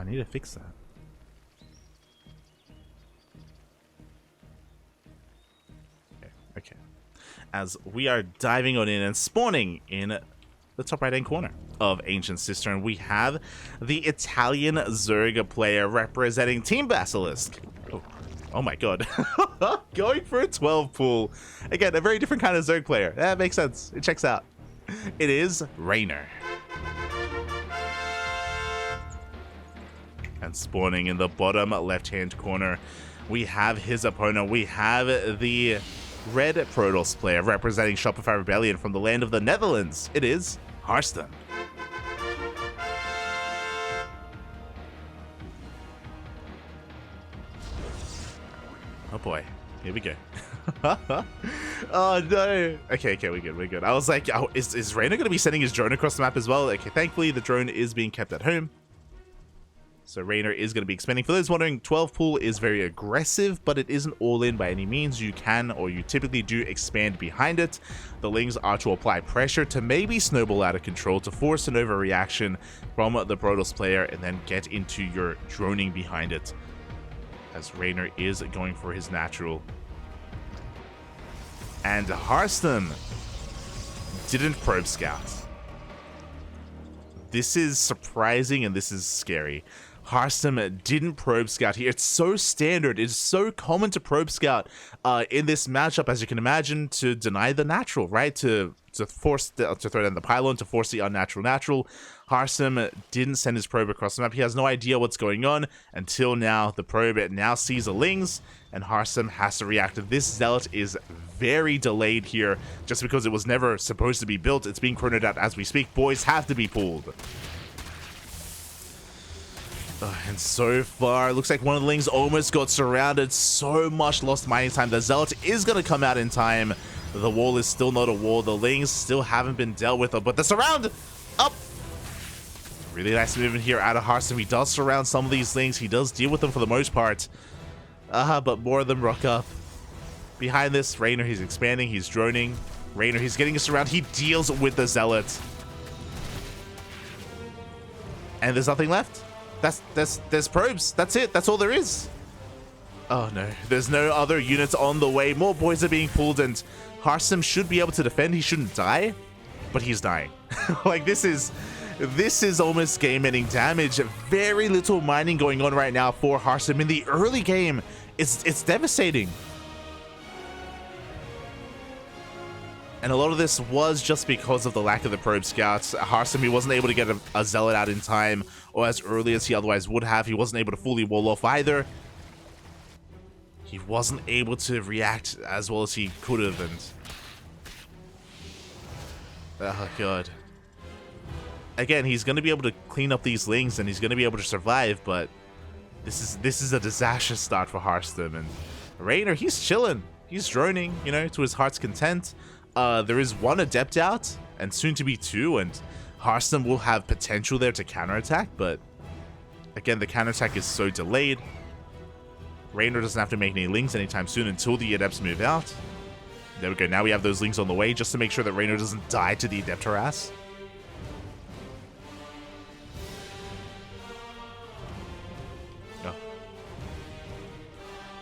I need to fix that. Okay. As we are diving on in and spawning in the top right hand corner of Ancient Cistern, we have the Italian Zerg player representing Team Basilisk. Oh my god. Going for a 12 pool. Again, a very different kind of Zerg player. That makes sense. It checks out. It is Reynor. And spawning in the bottom left-hand corner, we have his opponent. We have the Red Protoss player representing Shopify Rebellion from the land of the Netherlands. It is Harstem. Oh boy, here we go. Oh no. Okay, we're good. I was like, oh, is Reynor going to be sending his drone across the map as well? Okay, thankfully the drone is being kept at home. So Reynor is going to be expanding. For those wondering, 12 pool is very aggressive, but it isn't all in by any means. You can, or you typically do, expand behind it. The lings are to apply pressure to maybe snowball out of control, to force an overreaction from the Protoss player, and then get into your droning behind it. As Reynor is going for his natural. And Harstem didn't probe scout. This is surprising and this is scary. Harstem didn't probe scout here. It's so standard. It's so common to probe scout in this matchup, as you can imagine, to deny the natural, right? To force to throw down the pylon, to force the unnatural natural. Harstem didn't send his probe across the map. He has no idea what's going on until now. The probe now sees the lings, and Harstem has to react. This zealot is very delayed here, just because it was never supposed to be built. It's being chronoed out as we speak. Boys have to be pulled. And so far, it looks like one of the lings almost got surrounded. So much lost mining time. The zealot is going to come out in time. The wall is still not a wall. The lings still haven't been dealt with, but the surround up. Really nice movement here out of Harstem. He does surround some of these lings. He does deal with them for the most part. But more of them rock up. Behind this, Reynor, he's expanding. He's droning. Reynor, he's getting us around. He deals with the zealot. And there's nothing left. There's probes. That's it. That's all there is. Oh no, there's no other units on the way. More boys are being pulled, and Harstem should be able to defend. He shouldn't die, but he's dying. Like, this is almost game-ending damage. Very little mining going on right now for Harstem. In the early game, it's devastating. And a lot of this was just because of the lack of the probe scouts. Harstem, he wasn't able to get a zealot out in time, or as early as he otherwise would have. He wasn't able to fully wall off either. He wasn't able to react as well as he could have, and oh god. Again, he's going to be able to clean up these lings, and he's going to be able to survive, but this is a disastrous start for Harstem. And Reynor, he's chilling. He's droning, you know, to his heart's content. There is one adept out, and soon to be two, and Harstem will have potential there to counterattack, but again, the counterattack is so delayed. Reynor doesn't have to make any lings anytime soon until the adepts move out. There we go. Now we have those lings on the way, just to make sure that Reynor doesn't die to the adept harass.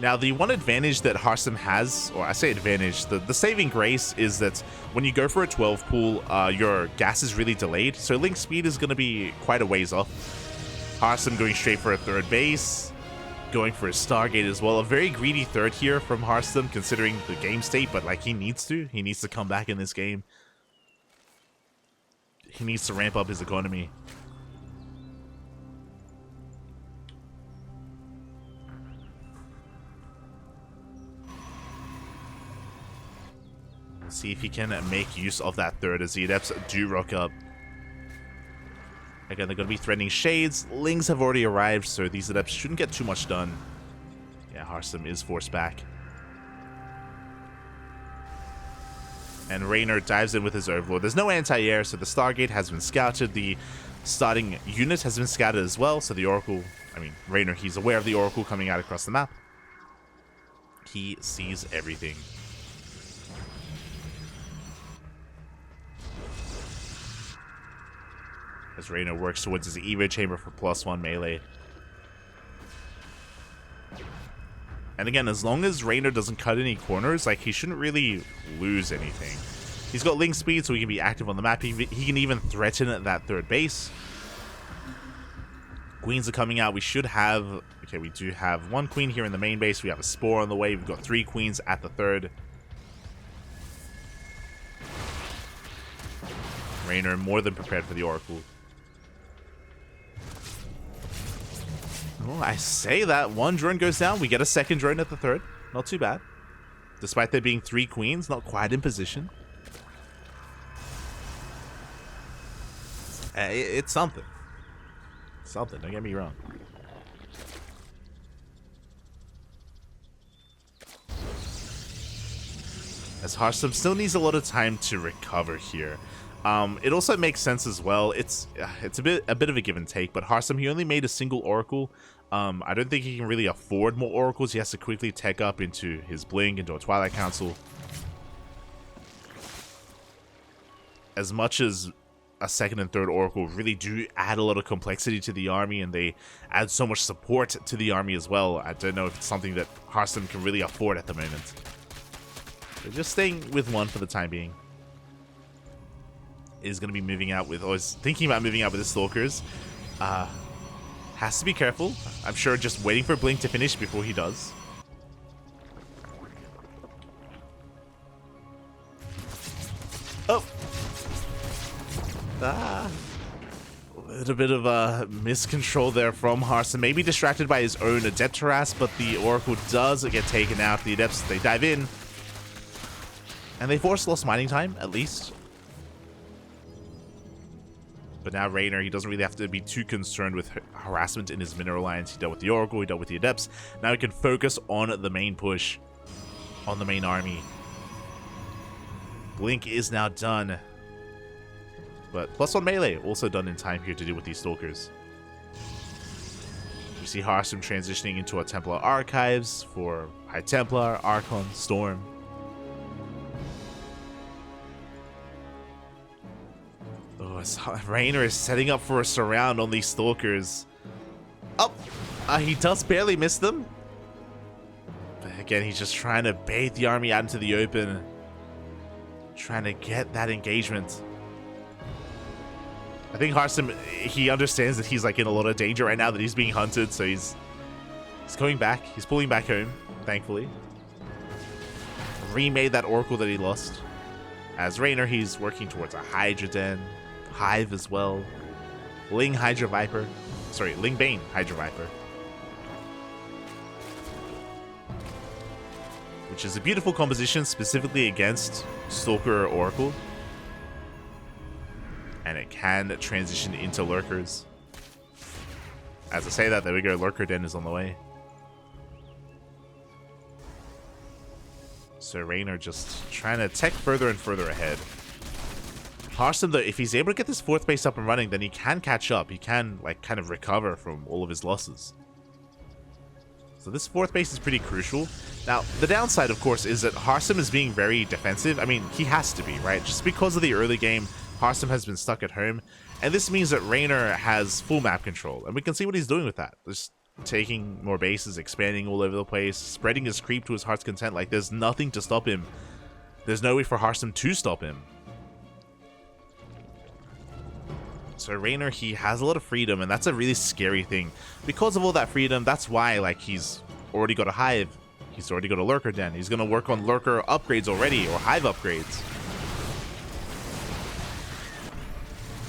Now, the one advantage that Harstem has, or I say advantage, the saving grace is that when you go for a 12 pool, your gas is really delayed, so link speed is going to be quite a ways off. Harstem going straight for a third base, going for a Stargate as well. A very greedy third here from Harstem, considering the game state, but like, he needs to come back in this game. He needs to ramp up his economy. See if he can make use of that third as the adepts do rock up. Again, they're going to be threatening shades. Lings have already arrived, so these adepts shouldn't get too much done. Yeah, Harstem is forced back. And Reynor dives in with his Overlord. There's no anti-air, so the Stargate has been scouted. The starting unit has been scouted as well, so the Oracle, Reynor, he's aware of the Oracle coming out across the map. He sees everything. As Reynor works towards his Evo Chamber for +1 melee. And again, as long as Reynor doesn't cut any corners, like, he shouldn't really lose anything. He's got link speed, so he can be active on the map. He can even threaten that third base. Queens are coming out. We should have... Okay, we do have 1 queen here in the main base. We have a spore on the way. We've got 3 queens at the third. Reynor more than prepared for the Oracle. Oh, I say that. 1 drone goes down. We get a 2nd drone at the third. Not too bad. Despite there being 3 queens, not quite in position. It's something. Something, don't get me wrong. As Harstem still needs a lot of time to recover here. It also makes sense as well. It's a bit of a give and take, but Harstem, he only made a single Oracle. I don't think he can really afford more Oracles. He has to quickly tech up into his Blink, into a Twilight Council. As much as a 2nd and 3rd Oracle really do add a lot of complexity to the army, and they add so much support to the army as well. I don't know if it's something that Harstem can really afford at the moment. But just staying with 1 for the time being. Is going to be moving out with, or is thinking about moving out with the Stalkers. Has to be careful. I'm sure just waiting for Blink to finish before he does. Oh! A little bit of a miscontrol there from Harstem. Maybe distracted by his own Adept harass, but the Oracle does get taken out. The Adepts, they dive in. And they force lost mining time, at least. But now Reynor, he doesn't really have to be too concerned with harassment in his Mineral Alliance. He dealt with the Oracle, he dealt with the Adepts. Now he can focus on the main push, on the main army. Blink is now done. But plus on melee, also done in time here to deal with these Stalkers. We see Harstem transitioning into a Templar Archives for High Templar, Archon, Storm. Oh, Reynor is setting up for a surround on these Stalkers. Oh, he does barely miss them. But again, he's just trying to bait the army out into the open. Trying to get that engagement. I think Harstem, he understands that he's like in a lot of danger right now, that he's being hunted, so he's going back. He's pulling back home, thankfully. Remade that Oracle that he lost. As Reynor, he's working towards a Hydra Den, Hive as well. Ling Hydra Viper. Sorry, Ling Bane Hydra Viper. Which is a beautiful composition specifically against Stalker or Oracle. And it can transition into Lurkers. As I say that, there we go, Lurker Den is on the way. So Reynor just trying to tech further and further ahead. Harstem, though, if he's able to get this 4th base up and running, then he can catch up. He can, like, kind of recover from all of his losses. So this 4th base is pretty crucial. Now, the downside, of course, is that Harstem is being very defensive. I mean, he has to be, right? Just because of the early game, Harstem has been stuck at home. And this means that Reynor has full map control. And we can see what he's doing with that. Just taking more bases, expanding all over the place, spreading his creep to his heart's content. Like, there's nothing to stop him. There's no way for Harstem to stop him. So Reynor, he has a lot of freedom, and that's a really scary thing. Because of all that freedom, that's why, like, he's already got a Hive. He's already got a Lurker Den. He's going to work on Lurker upgrades already, or Hive upgrades.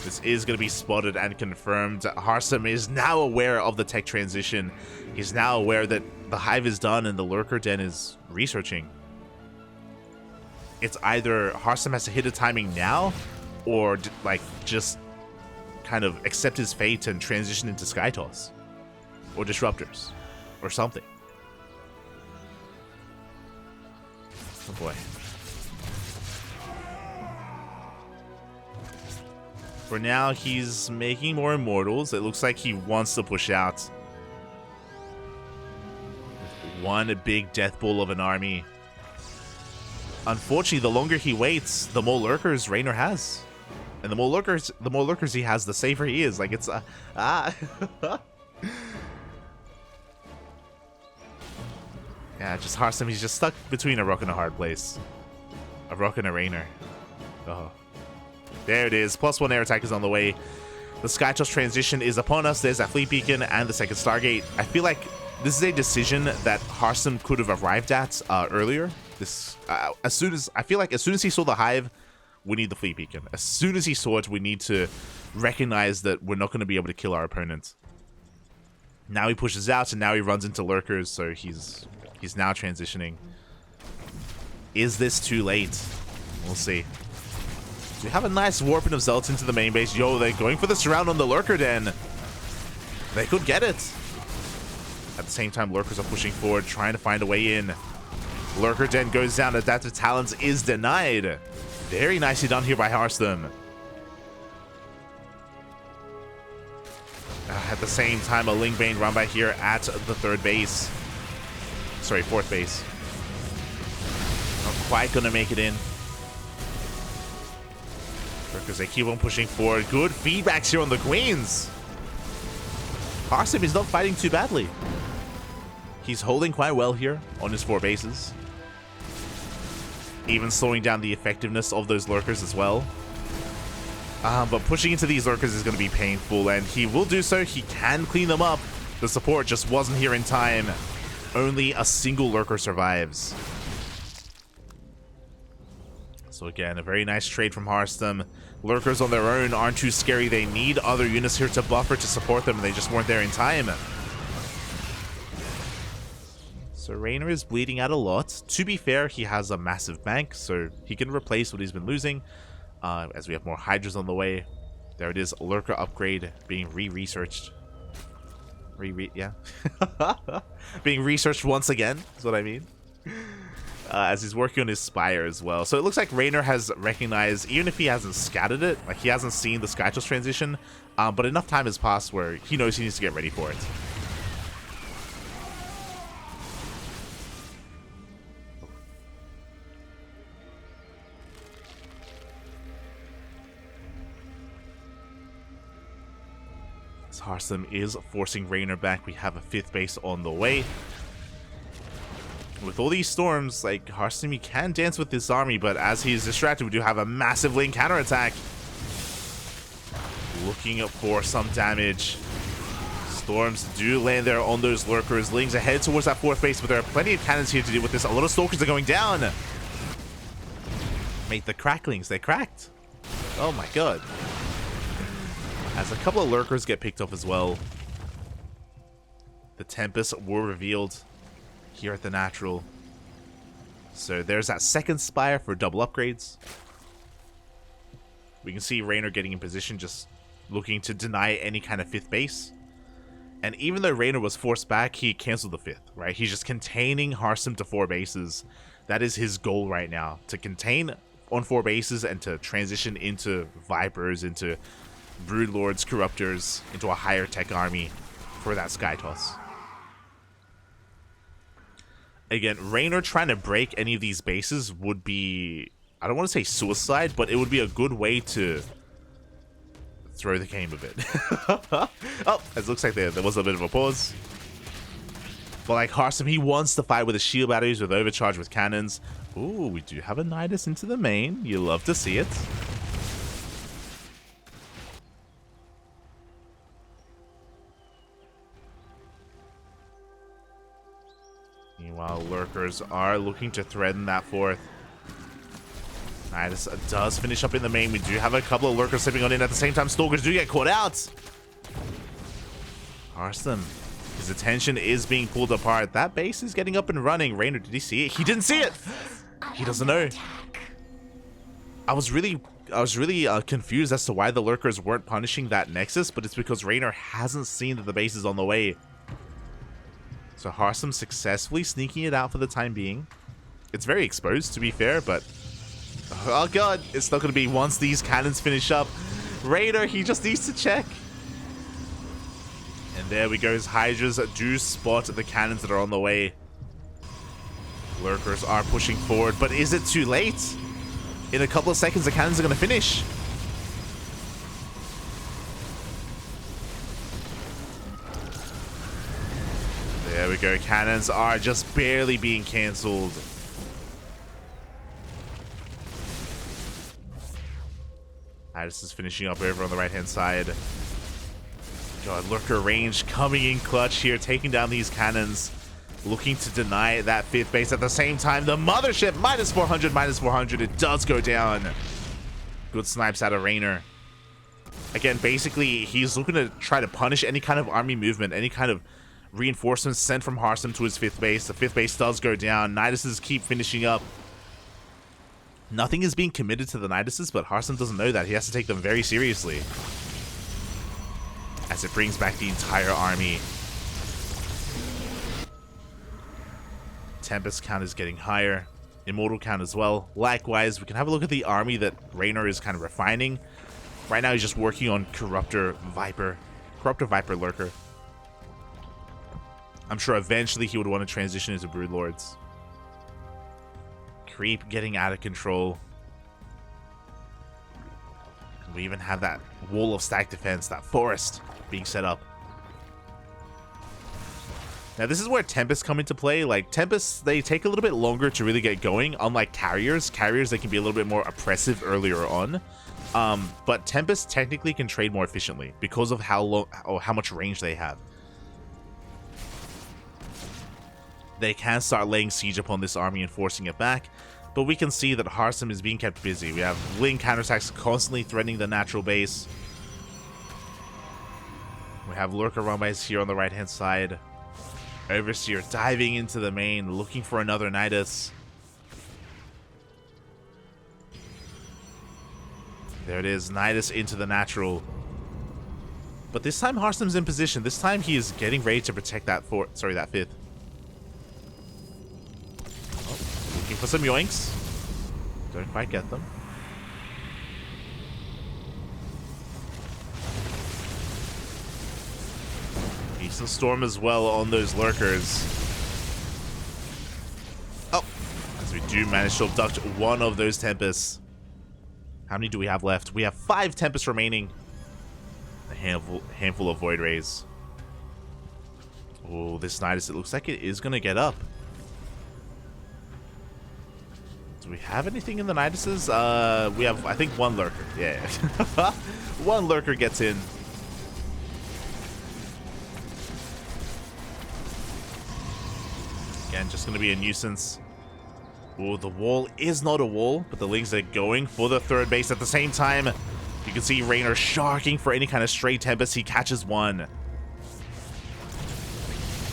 This is going to be spotted and confirmed. Harstem is now aware of the tech transition. He's now aware that the Hive is done and the Lurker Den is researching. It's either Harstem has to hit a timing now, or, like, just kind of accept his fate and transition into Sky Toss or Disruptors or something. Oh boy. For now, he's making more Immortals. It looks like he wants to push out one big death ball of an army. Unfortunately, the longer he waits, the more Lurkers Reynor has. And the more lurkers he has, the safer he is. Like, it's Yeah, just Harstem, he's just stuck between a rock and a hard place. A rock and a Reynor. Oh. There it is. +1 air attack is on the way. The Skytoss transition is upon us. There's that fleet beacon and the second Stargate. I feel like this is a decision that Harstem could have arrived at earlier. This, I feel like as soon as he saw the hive, we need the fleet beacon. As soon as he saw it, we need to recognize that we're not going to be able to kill our opponent. Now he pushes out, and now he runs into lurkers, so he's now transitioning. Is this too late? We'll see. We have a nice warping of Zealots into the main base. Yo, they're going for the surround on the lurker den. They could get it. At the same time, lurkers are pushing forward, trying to find a way in. Lurker den goes down. Adaptive Talents is denied. Very nicely done here by Harstem. At the same time, a Lingbane run by here at the third base. Sorry, fourth base. Not quite gonna make it in. Because they keep on pushing forward. Good feedbacks here on the Queens. Harstem is not fighting too badly. He's holding quite well here on his 4 bases. Even slowing down the effectiveness of those lurkers as well. But pushing into these lurkers is going to be painful, and he will do so. He can clean them up. The support just wasn't here in time. Only a single lurker survives. So again, a very nice trade from Harstem. Lurkers on their own aren't too scary. They need other units here to buffer to support them, and they just weren't there in time. So Reynor is bleeding out a lot. To be fair, he has a massive bank, so he can replace what he's been losing. As we have more Hydras on the way. There it is, lurker upgrade being re-researched. Yeah. Being researched once again, is what I mean. As he's working on his Spire as well. So it looks like Reynor has recognized, even if he hasn't scattered it, like he hasn't seen the Skytoss transition, but enough time has passed where he knows he needs to get ready for it. Harstem is forcing Reynor back. We have a 5th base on the way. With all these storms, like, Harstem, he can dance with this army, but as he's distracted, we do have a massive lane counterattack. Looking for some damage. Storms do land there on those lurkers. Lings ahead towards that 4th base, but there are plenty of cannons here to deal with this. A lot of stalkers are going down. Mate, the cracklings, they cracked. Oh my god. As a couple of lurkers get picked up as well. The Tempests were revealed here at the natural. So there's that second Spire for double upgrades. We can see Reynor getting in position, just looking to deny any kind of 5th base. And even though Reynor was forced back, he canceled the 5th, right? He's just containing Harstem to 4 bases. That is his goal right now, to contain on 4 bases and to transition into Vipers, into Broodlords, Corruptors, into a higher tech army for that Skytoss. Again, Reynor trying to break any of these bases would be, I don't want to say suicide, but it would be a good way to throw the game a bit. Oh, it looks like there was a bit of a pause. But like Harstem, he wants to fight with his shield batteries, with overcharge, with cannons. Ooh, we do have a Nidus into the main. You love to see it. Meanwhile, lurkers are looking to threaten that 4th. Nidus does finish up in the main. We do have a couple of lurkers slipping on in at the same time. Stalkers do get caught out. Harstem, his attention is being pulled apart. That base is getting up and running. Reynor, did he see it? He didn't see it. He doesn't know. I was really confused as to why the lurkers weren't punishing that Nexus, but it's because Reynor hasn't seen that the base is on the way. So Harstem successfully sneaking it out for the time being. It's very exposed, to be fair, but oh god, it's not going to be once these cannons finish up. Reynor, he just needs to check. And there we go. His Hydras do spot the cannons that are on the way. Lurkers are pushing forward, but is it too late? In a couple of seconds, the cannons are going to finish. There we go. Cannons are just barely being cancelled. This is finishing up over on the right-hand side. God, Lurker range coming in clutch here, taking down these cannons, looking to deny that 5th base. At the same time, the mothership, -400, it does go down. Good snipes out of Reynor. Again, basically, he's looking to try to punish any kind of army movement, any kind of reinforcements sent from Harstem to his 5th base. The 5th base does go down. Niduses keep finishing up. Nothing is being committed to the Niduses, but Harstem doesn't know that. He has to take them very seriously, as it brings back the entire army. Tempest count is getting higher. Immortal count as well. Likewise, we can have a look at the army that Reynor is kind of refining. Right now, he's just working on Corruptor Viper Lurker. I'm sure eventually he would want to transition into Broodlords. Creep getting out of control. We even have that wall of stack defense, that forest being set up. Now this is where Tempests come into play. Like, Tempests, they take a little bit longer to really get going, unlike Carriers. Carriers, they can be a little bit more oppressive earlier on. But Tempests technically can trade more efficiently because of how much range they have. They can start laying siege upon this army and forcing it back, but we can see that Harstem is being kept busy. We have Ling counterattacks constantly threatening the natural base. We have Lurker runbys here on the right-hand side. Overseer diving into the main, looking for another Nidus. There it is, Nidus into the natural. But this time Harstem's in position. This time he is getting ready to protect that 5th. Looking for some yoinks. Don't quite get them. Decent storm as well on those lurkers. Oh, as we do manage to abduct one of those Tempests. How many do we have left? We have 5 Tempests remaining. A handful of Void Rays. Oh, this Nidus, it looks like it is going to get up. Do we have anything in the Niduses? We have, I think, 1 Lurker. Yeah. 1 Lurker gets in. Again, just going to be a nuisance. Oh, the wall is not a wall, but the Lings are going for the 3rd base at the same time. You can see Reynor sharking for any kind of stray Tempest. He catches 1.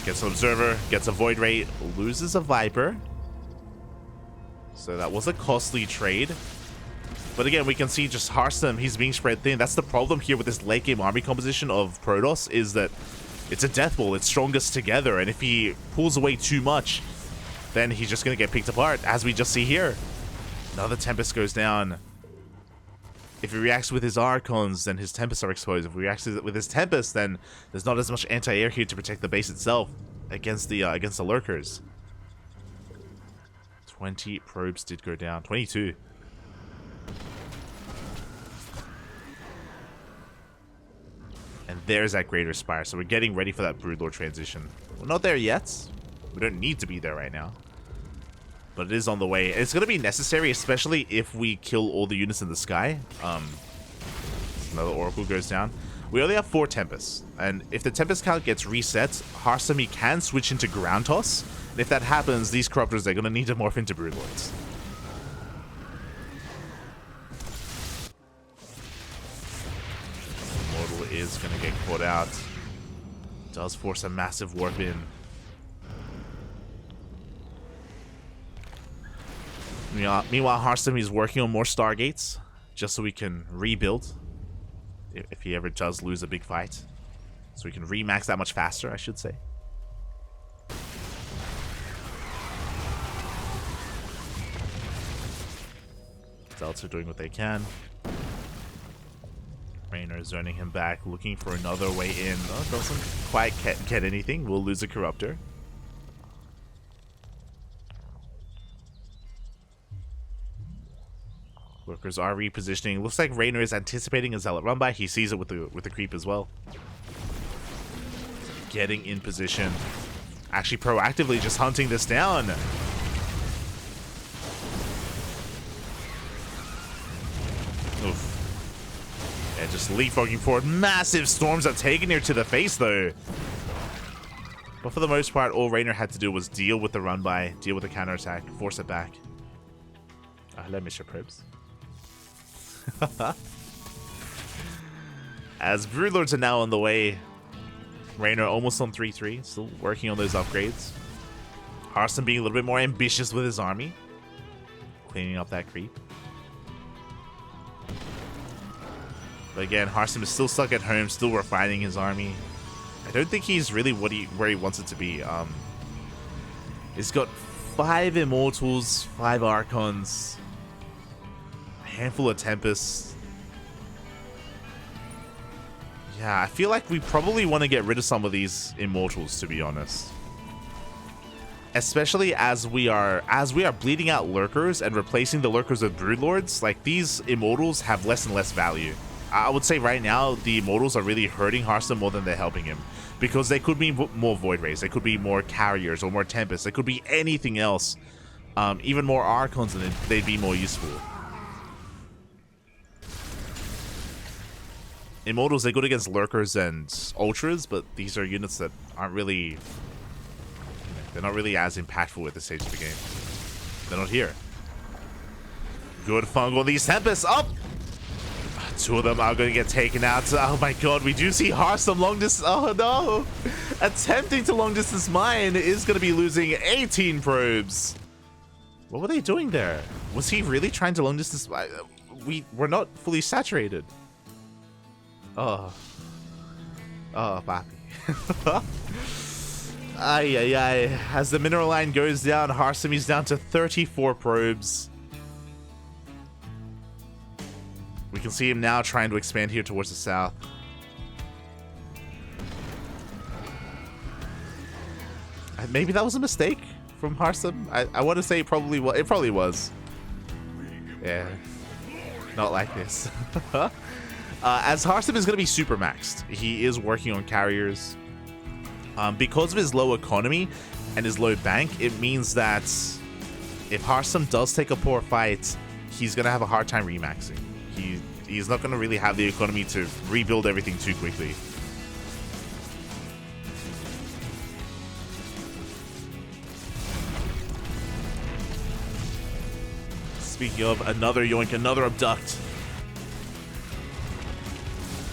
Gets an Observer, gets a Void Ray, loses a Viper. So that was a costly trade. But again, we can see just Harstem, he's being spread thin. That's the problem here with this late game army composition of Protoss, is that it's a death ball. It's strongest together. And if he pulls away too much, then he's just going to get picked apart, as we just see here. Another Tempest goes down. If he reacts with his Archons, then his Tempests are exposed. If he reacts with his Tempest, then there's not as much anti-air here to protect the base itself against the Lurkers. 20 probes did go down. 22. And there's that Greater Spire. So we're getting ready for that Broodlord transition. We're not there yet. We don't need to be there right now. But it is on the way. It's going to be necessary, especially if we kill all the units in the sky. Another Oracle goes down. We only have 4 Tempests. And if the Tempest count gets reset, Harstem can switch into Ground Toss. And if that happens, these Corruptors, they're going to need to morph into Broodlords. Immortal is going to get caught out. Does force a massive warp in. Meanwhile, Harstem is working on more Stargates, just so we can rebuild if he ever does lose a big fight. So we can remax that much faster, I should say. Zelts are doing what they can. Reynor is zoning him back, looking for another way in. Oh, doesn't quite get anything. We'll lose a Corruptor. Lurkers are repositioning. Looks like Reynor is anticipating a Zealot run-by. He sees it with the creep as well. Getting in position. actually proactively just hunting this down. Oof. Yeah, just leapfrogging forward. Massive storms are taken here to the face, though. But for the most part, all Reynor had to do was deal with the run-by, deal with the counterattack, force it back. Hello, Mr. Probes. As Broodlords are now on the way, Reynor almost on 3-3, still working on those upgrades. Harstem being a little bit more ambitious with his army, cleaning up that creep. But again, Harstem is still stuck at home, still refining his army. I don't think he's really where he wants it to be. He's got 5 Immortals, 5 Archons, a handful of Tempests. Yeah, I feel like we probably want to get rid of some of these Immortals, to be honest. Especially as we are bleeding out Lurkers and replacing the Lurkers with Broodlords. Like, these Immortals have less and less value. I would say right now the Immortals are really hurting Harstem more than they're helping him, because they could be more Void Rays, they could be more Carriers or more Tempests, they could be anything else, even more Archons, and they'd be more useful. Immortals, they're good against Lurkers and Ultras, but these are units that aren't really, they're not really as impactful at this stage of the game. They're not here. Good fungal, these Tempests up! 2 of them are going to get taken out. Oh my god, we do see Harstem long distance. Oh no! Attempting to long distance mine is going to be losing 18 probes. What were they doing there? Was he really trying to long distance? We're not fully saturated. Oh. Oh, papi. Ay, ay, ay. As the mineral line goes down, Harstem is down to 34 probes. We can see him now trying to expand here towards the south. Maybe that was a mistake from Harstem. I want to say it probably was. Yeah. Not like this. As Harstem is going to be super maxed. He is working on carriers. Because of his low economy and his low bank, it means that if Harstem does take a poor fight, he's going to have a hard time remaxing. He's not going to really have the economy to rebuild everything too quickly. Speaking of, another yoink, another abduct.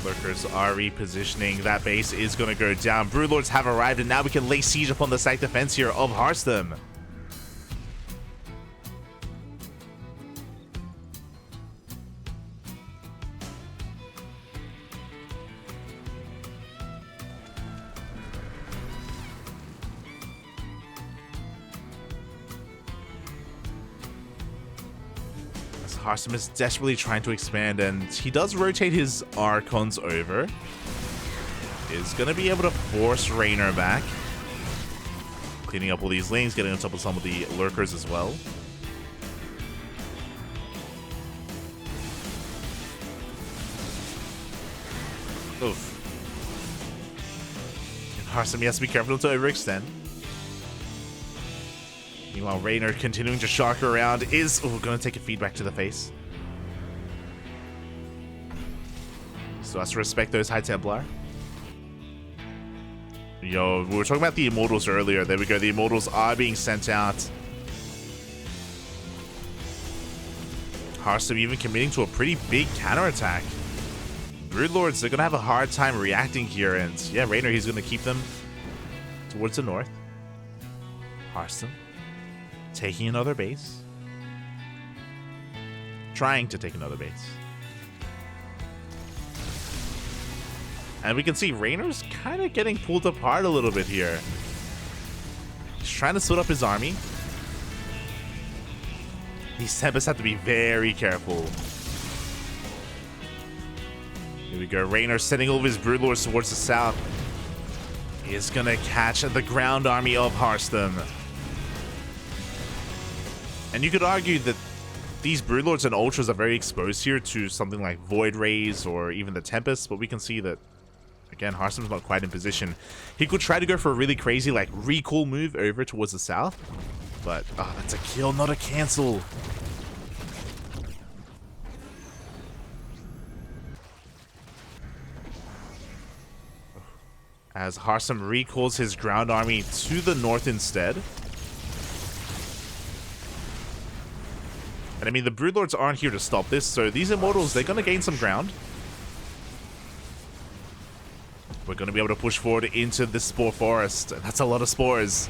Lurkers are repositioning. That base is going to go down. Broodlords have arrived, and now we can lay siege upon the site defense here of Harstem. Harstem is desperately trying to expand, and he does rotate his Archons over. Is going to be able to force Reynor back. Cleaning up all these lanes, getting on top of some of the Lurkers as well. Oof. And Harstem, he has to be careful not to overextend. Meanwhile, Reynor continuing to shock around is going to take a feedback to the face. So has to respect those High Templar. Yo, we were talking about the Immortals earlier. There we go. The Immortals are being sent out. Harstem even committing to a pretty big counterattack. Broodlords, they're going to have a hard time reacting here. And yeah, Reynor, he's going to keep them towards the north. Harstem taking another base. Trying to take another base. And we can see Reynor's kind of getting pulled apart a little bit here. He's trying to split up his army. These Tempests have to be very careful. Here we go. Reynor sending all of his Broodlords towards the south. He is going to catch the ground army of Harstem. And you could argue that these Broodlords and Ultras are very exposed here to something like Void Rays or even the Tempest, but we can see that Again, Harstem's not quite in position. He could try to go for a really crazy, like, recall move over towards the south. But, oh, that's a kill, not a cancel. As Harstem recalls his ground army to the north instead. And I mean, the Broodlords aren't here to stop this, so these Immortals, they're going to gain some ground. We're going to be able to push forward into the Spore Forest. That's a lot of spores.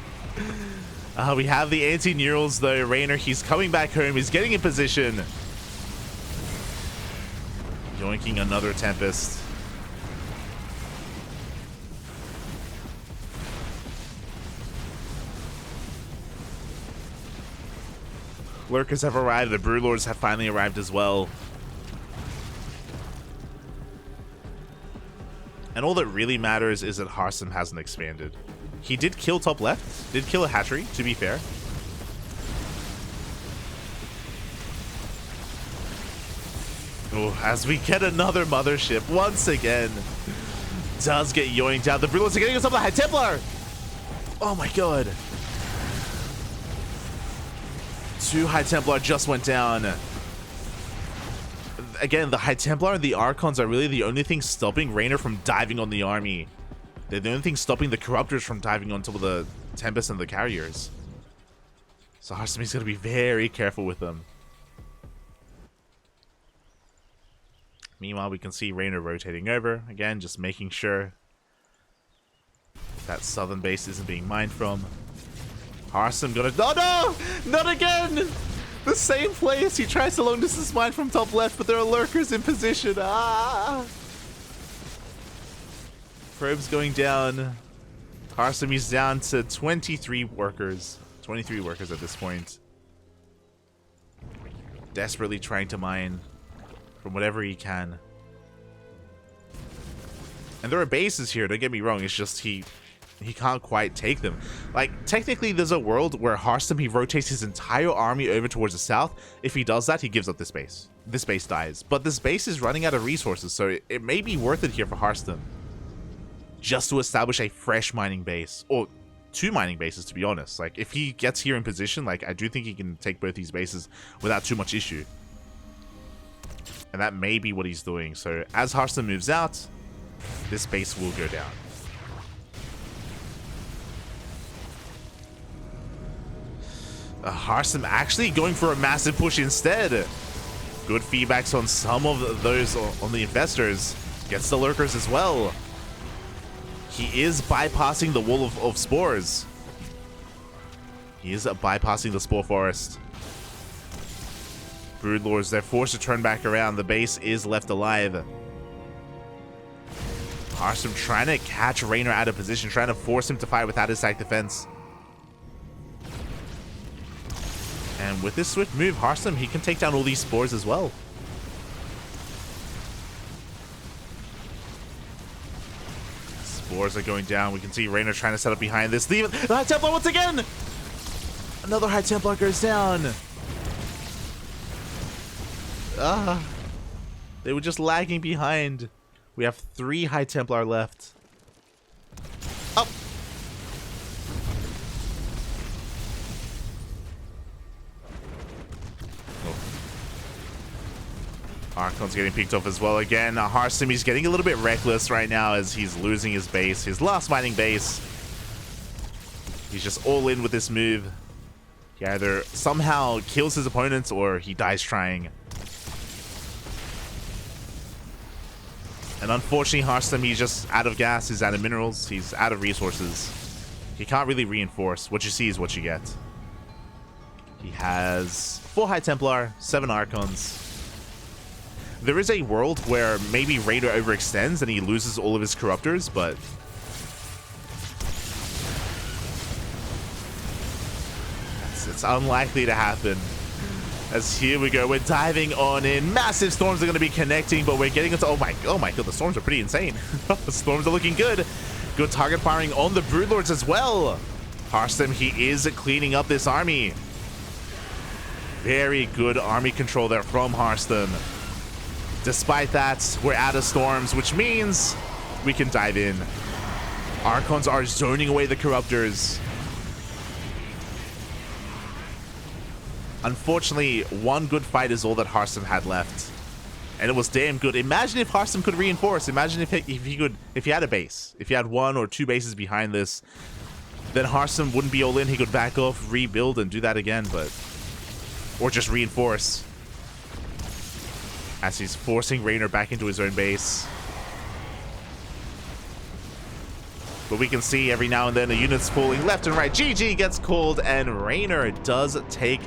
We have the anti-neurals, though. Reynor, he's coming back home. He's getting in position. Yoinking another Tempest. Lurkers have arrived. The Broodlords have finally arrived as well. And all that really matters is that Harstem hasn't expanded. He did kill top left. Did kill a hatchery, to be fair. Oh, as we get another mothership once again. Does get yoinked out. The Broodlords are getting us up the High Templar. Oh my god. 2 High Templar just went down. Again, the High Templar and the Archons are really the only thing stopping Reynor from diving on the army. They're the only thing stopping the Corruptors from diving on top of the Tempest and the Carriers. So Harstem is going to be very careful with them. Meanwhile, we can see Reynor rotating over. Again, just making sure that southern base isn't being mined from. Harstem gonna... Oh no! Not again! The same place! He tries to long distance mine from top left, but there are lurkers in position. Ah! Probes going down. Harstem is down to 23 workers. 23 workers at this point. Desperately trying to mine from whatever he can. And there are bases here, don't get me wrong, it's just he can't quite take them. Like, technically there's a world where Harstem, he rotates his entire army over towards the south. If he does that, he gives up this base. This base dies. But this base is running out of resources, so it may be worth it here for Harstem. Just to establish a fresh mining base. Or 2 mining bases, to be honest. Like, if he gets here in position, like, I do think he can take both these bases without too much issue. And that may be what he's doing. So, as Harstem moves out, this base will go down. Harstem actually going for a massive push instead. Good feedbacks on some of those on the investors. Gets the lurkers as well. He is bypassing the wall of spores. He is bypassing the spore forest. Broodlords, they're forced to turn back around. The base is left alive. Harstem trying to catch Reynor out of position, trying to force him to fight without his sack defense. And with this swift move, Harstem, he can take down all these spores as well. Spores are going down. We can see Reynor trying to set up behind this. The High Templar once again! Another High Templar goes down. They were just lagging behind. We have 3 High Templar left. Up! Archon's getting picked off as well again. Harstem, he's getting a little bit reckless right now as he's losing his base, his last mining base. He's just all in with this move. He either somehow kills his opponents or he dies trying. And unfortunately, Harstem, he's just out of gas, he's out of minerals, he's out of resources. He can't really reinforce. What you see is what you get. He has 4 High Templar, 7 Archons. There is a world where maybe Reynor overextends and he loses all of his Corruptors, but it's unlikely to happen. As here we go, we're diving on in. Massive storms are going to be connecting, but we're getting into... Oh my god, the storms are pretty insane. The storms are looking good. Good target firing on the Broodlords as well. Harstem, he is cleaning up this army. Very good army control there from Harstem. Despite that, we're out of storms, which means we can dive in. Archons are zoning away the Corruptors. Unfortunately, one good fight is all that Harstem had left. And it was damn good. Imagine if Harstem could reinforce. Imagine if he had a base. If he had 1 or 2 bases behind this, then Harstem wouldn't be all in. He could back off, rebuild, and do that again, but... Or just reinforce. As he's forcing Reynor back into his own base. But we can see every now and then the units falling left and right. GG gets called, and Reynor does take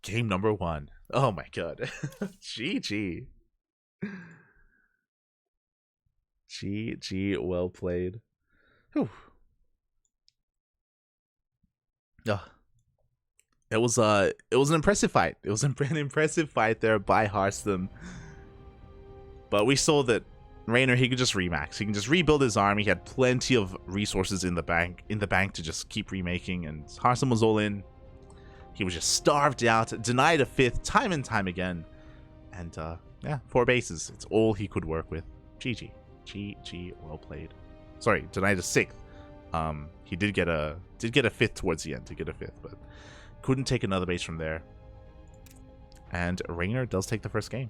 game number 1. Oh my god. GG. GG, well played. Whew. It was an impressive fight. It was an impressive fight there by Harstem. But we saw that Reynor, he could just remax. He can just rebuild his army. He had plenty of resources in the bank to just keep remaking, and Harstem was all in. He was just starved out, denied a 5th time and time again. And yeah, 4 bases. It's all he could work with. GG. GG, well played. Sorry, denied a 6th. He did get a 5th towards the end, but couldn't take another base from there. And Reynor does take the first game.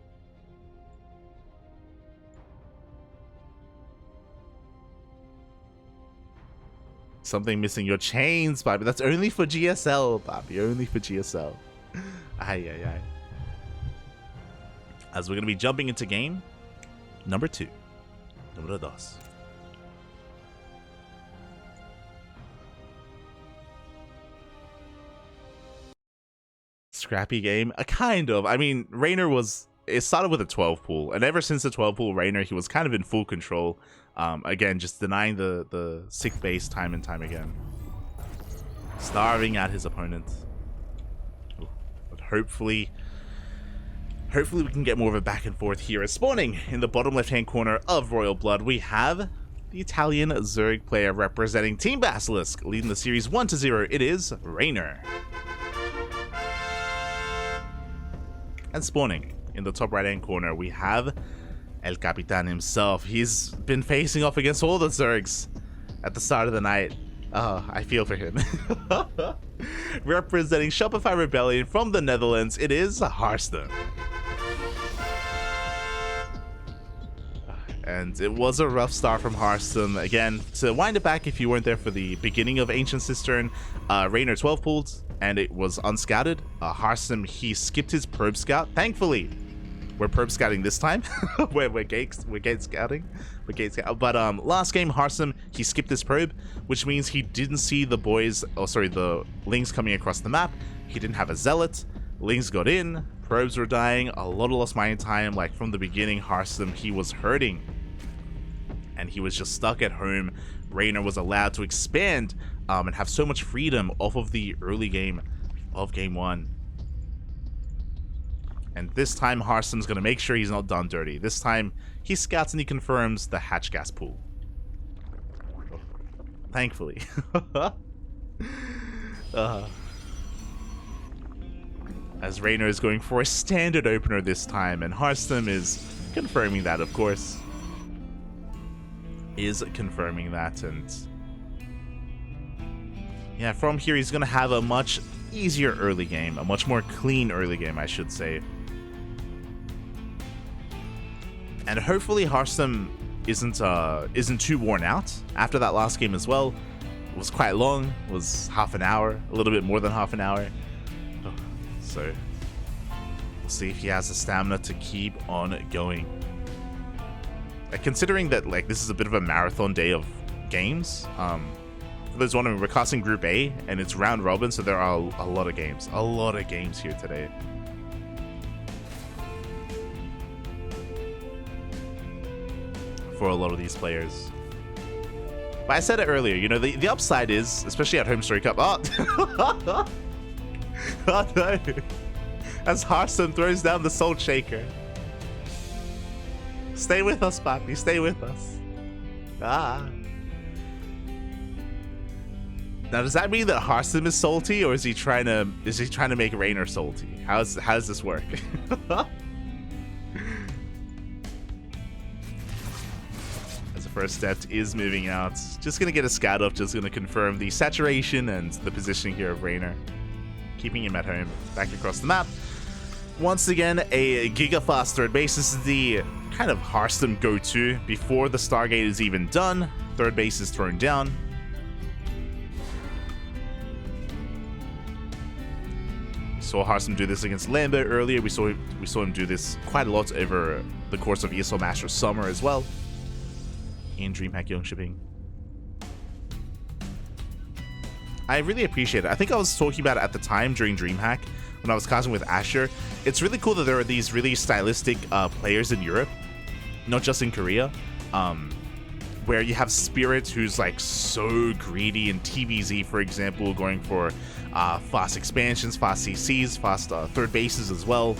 Something missing your chains, Bobby. That's only for GSL, Bobby. Only for GSL. Ay, ay, ay. As we're going to be jumping into game number 2. Número 2. Scrappy game? Kind of. I mean, Reynor it started with a 12 pool, and ever since the 12 pool Reynor, he was kind of in full control. Again, just denying the 6th base time and time again. Starving at his opponent. But hopefully we can get more of a back and forth here. As spawning in the bottom left-hand corner of Royal Blood, we have the Italian Zerg player representing Team Basilisk, leading the series 1-0. It is Reynor. And spawning in the top right-hand corner, we have El Capitan himself. He's been facing off against all the Zergs at the start of the night. Oh, I feel for him. Representing Shopify Rebellion from the Netherlands, it is Harstem. And it was a rough start from Harstem. Again, to wind it back, if you weren't there for the beginning of Ancient Cistern, Reynor 12 pulled, and it was unscouted. Harstem, he skipped his probe scout. Thankfully, we're probe scouting this time. we're gate scouting. But last game, Harstem, he skipped his probe, which means he didn't see the Lings coming across the map. He didn't have a zealot. Lings got in. Probes were dying. A lot of lost mining time. Like from the beginning, Harstem, he was hurting. And he was just stuck at home. Reynor was allowed to expand and have so much freedom off of the early game of game 1. And this time, Harstem's going to make sure he's not done dirty. This time, he scouts and he confirms the hatch gas pool. Thankfully. As Reynor is going for a standard opener this time, and Harstem is confirming that, of course. Is confirming that, and yeah, from here he's going to have a much easier early game, a much more clean early game, I should say. And hopefully Harstem isn't too worn out after that last game as well. It was quite long. It was half an hour, a little bit more than half an hour. So we'll see if he has the stamina to keep on going. Considering that this is a bit of a marathon day of games. For those wondering, we're casting Group A and it's round robin, so there are a lot of games. A lot of games here today. For a lot of these players. But I said it earlier, you know, the upside is, especially at HomeStory Cup. Oh! Oh no! As Harstem throws down the Salt Shaker. Stay with us, Papi. Stay with us. Ah. Now, does that mean that Harstem is salty, or is he trying to make Reynor salty? How does this work? As the first Adept is moving out. Just gonna get a scout up, just gonna confirm the saturation and the positioning here of Reynor. Keeping him at home, back across the map. Once again, a giga-fast third base. This is the kind of Harstem go-to. Before the Stargate is even done, third base is thrown down. We saw Harstem do this against Lambo earlier. We saw him do this quite a lot over the course of ESL Masters Summer as well. In DreamHack Young Shipping. I really appreciate it. I think I was talking about it at the time during DreamHack when I was casting with Asher. It's really cool that there are these really stylistic players in Europe, not just in Korea, where you have Spirit, who's like so greedy, and TVZ, for example, going for fast expansions, fast CCs, fast third bases as well.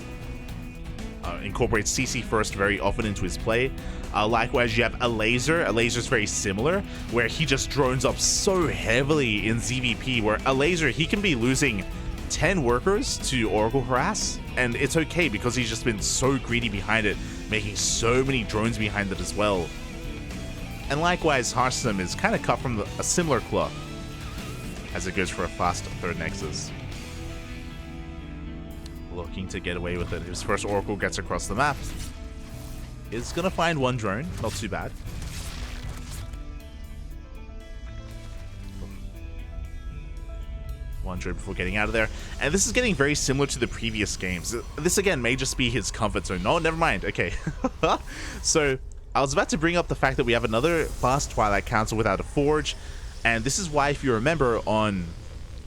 Incorporates CC first very often into his play. Likewise, you have a Laser. A Laser's very similar, where he just drones up so heavily in ZvP, where a Laser, he can be losing 10 workers to Oracle Harass, and it's okay because he's just been so greedy behind it, making so many drones behind it as well. And likewise, Harstem is kind of cut from a similar cloth as it goes for a fast third Nexus. Looking to get away with it. His first Oracle gets across the map. Is gonna find one drone, not too bad. One drone before getting out of there. And this is getting very similar to the previous games. This again may just be his comfort zone. No, never mind. Okay. So I was about to bring up the fact that we have another fast Twilight Council without a Forge. And this is why, if you remember, on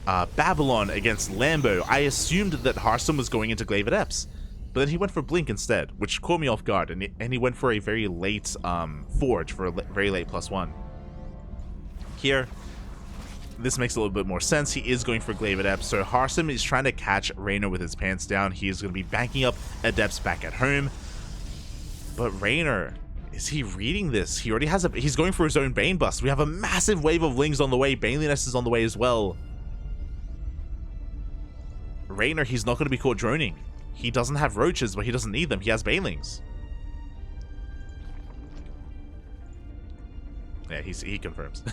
Babylon against Lambo, I assumed that Harstem was going into Glaive Adepts, but then he went for Blink instead, which caught me off guard, and he went for a very late Forge, for a very late +1. Here, this makes a little bit more sense. He is going for Glaive Adepts, so Harstem is trying to catch Reynor with his pants down. He is going to be banking up Adepts back at home, but Reynor, is he reading this? He already has he's going for his own Bane bust. We have a massive wave of Lings on the way. Baneliness is on the way as well. Reynor, he's not going to be caught droning. He doesn't have roaches, but he doesn't need them. He has Banelings. Yeah, he confirms.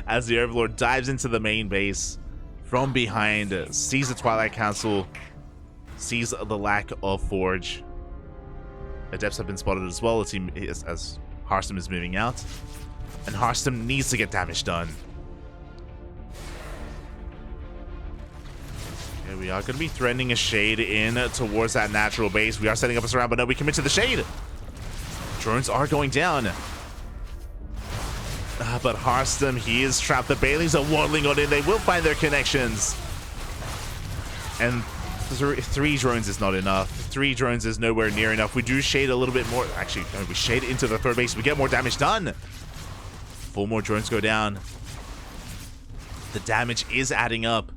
As the Overlord dives into the main base from behind, sees the Twilight Council, sees the lack of Forge. Adepts have been spotted as well as Harstem is moving out. And Harstem needs to get damage done. Okay, we are going to be threatening a Shade in towards that natural base. We are setting up a surround, but no, we commit to the Shade. Drones are going down. But Harstem, he is trapped. The Bailings are waddling on in. They will find their connections. And three drones is not enough. 3 drones is nowhere near enough. We do Shade a little bit more. Actually, no, we Shade into the third base. We get more damage done. 4 more drones go down. The damage is adding up.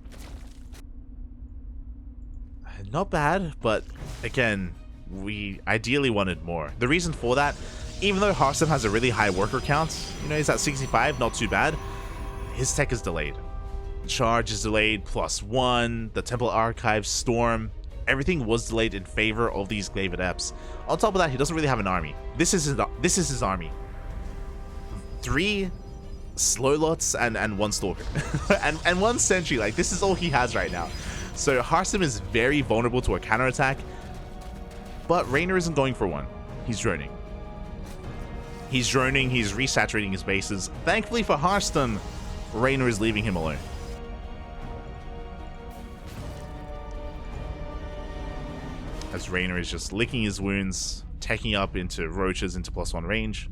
Not bad, but again, we ideally wanted more. The reason for that, even though Harstem has a really high worker count, you know, he's at 65, not too bad, his tech is delayed. Charge is delayed, +1, the Temple Archive, Storm, everything was delayed in favor of these Glaive Adepts. On top of that, he doesn't really have an army. This is his army. 3 slow lots and 1 Stalker. and 1 Sentry. Like, this is all he has right now. So Harstem is very vulnerable to a counterattack, but Reynor isn't going for one. He's droning. He's droning, he's resaturating his bases. Thankfully for Harstem, Reynor is leaving him alone. As Reynor is just licking his wounds, taking up into roaches into +1 range.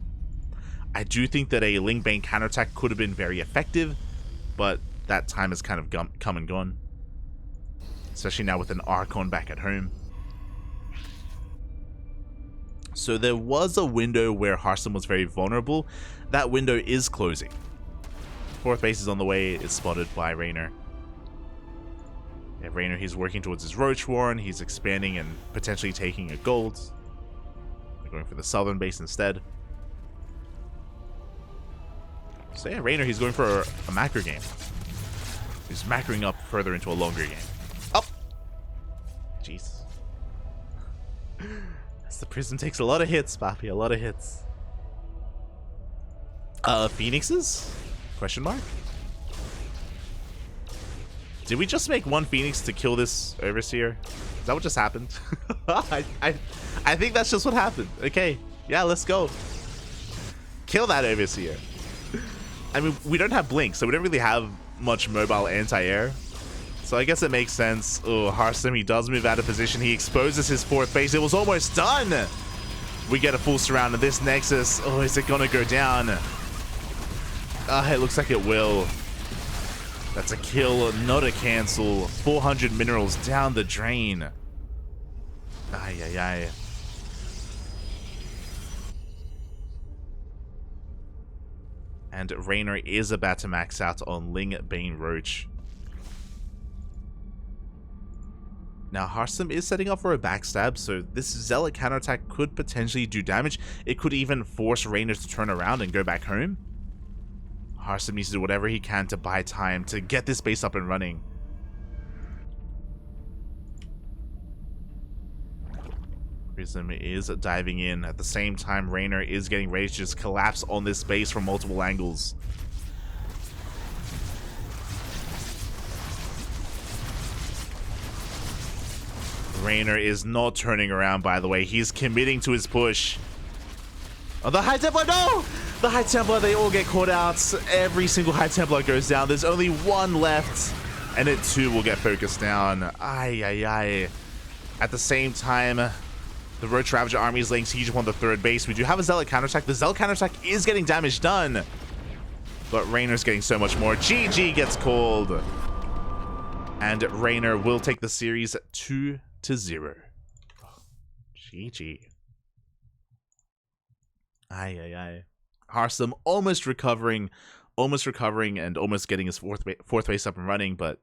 I do think that a Ling Bane counterattack could have been very effective, but that time has kind of come and gone. Especially now with an Archon back at home. So there was a window where Harstem was very vulnerable. That window is closing. 4th base is on the way. It's spotted by Reynor. Yeah, Reynor, he's working towards his Roach Warren. He's expanding and potentially taking a gold. They're going for the southern base instead. So yeah, Reynor, he's going for a macro game. He's macroing up further into a longer game. Oh! Jeez. As the Prism takes a lot of hits, Papi, a lot of hits. Phoenixes? Question mark? Did we just make one Phoenix to kill this Overseer? Is that what just happened? I think that's just what happened. Okay, yeah, let's go. Kill that Overseer. I mean, we don't have Blink, so we don't really have much mobile anti-air. So I guess it makes sense. Oh, Harstem, he does move out of position. He exposes his fourth base. It was almost done. We get a full surround of this Nexus. Oh, is it gonna go down? It looks like it will. That's a kill, not a cancel. 400 minerals down the drain. Ay, ay, ay. And Reynor is about to max out on Ling Bane Roach. Now, Harstem is setting up for a backstab, so this Zealot counterattack could potentially do damage. It could even force Reynor to turn around and go back home. Harstem needs to do whatever he can to buy time to get this base up and running. Prism is diving in. At the same time, Reynor is getting ready to just collapse on this base from multiple angles. Reynor is not turning around, by the way. He's committing to his push. Oh, the High Templar, no! The High Templar, they all get caught out. Every single High Templar goes down. There's only one left, and it too will get focused down. Ay, ay, ay. At the same time, the Roach Ravager army is laying siege upon the third base. We do have a Zealot counterattack. The Zealot counterattack is getting damage done, but Reynor's getting so much more. GG gets called, and Reynor will take the series 2-0. GG. Ay, ay, ay. Harstem almost recovering and almost getting his fourth base up and running, but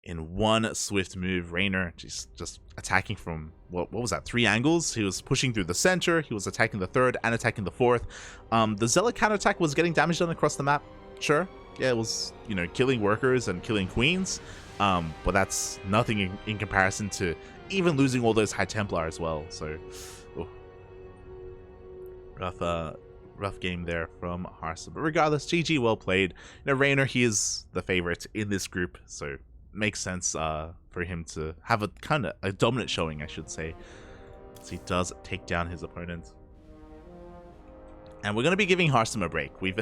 in one swift move, Reynor just attacking from, what was that, 3 angles? He was pushing through the center, he was attacking the third, and attacking the fourth. The Zealot counterattack was getting damage done across the map, sure. Yeah, it was, you know, killing workers and killing queens, but that's nothing in comparison to even losing all those High Templar as well, so... Oh. Rough game there from Harstem. But regardless, GG, well played. You know, Reynor, he is the favorite in this group, so makes sense for him to have a kind of a dominant showing, I should say, as he does take down his opponent. And we're going to be giving Harstem a break. We've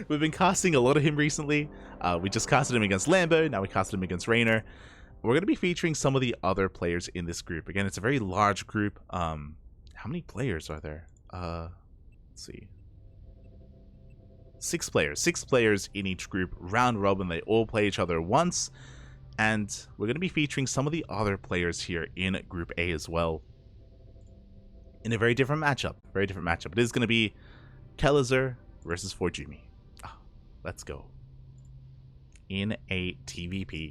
been casting a lot of him recently. We just casted him against Lambo, now we casted him against Reynor. We're going to be featuring some of the other players in this group. Again, it's a very large group. How many players are there? Let's see. 6 players. 6 players in each group, round robin. They all play each other once, and we're going to be featuring some of the other players here in Group A as well, in a very different matchup. It is going to be Kelazur versus Forjumi. Let's go in a TVP.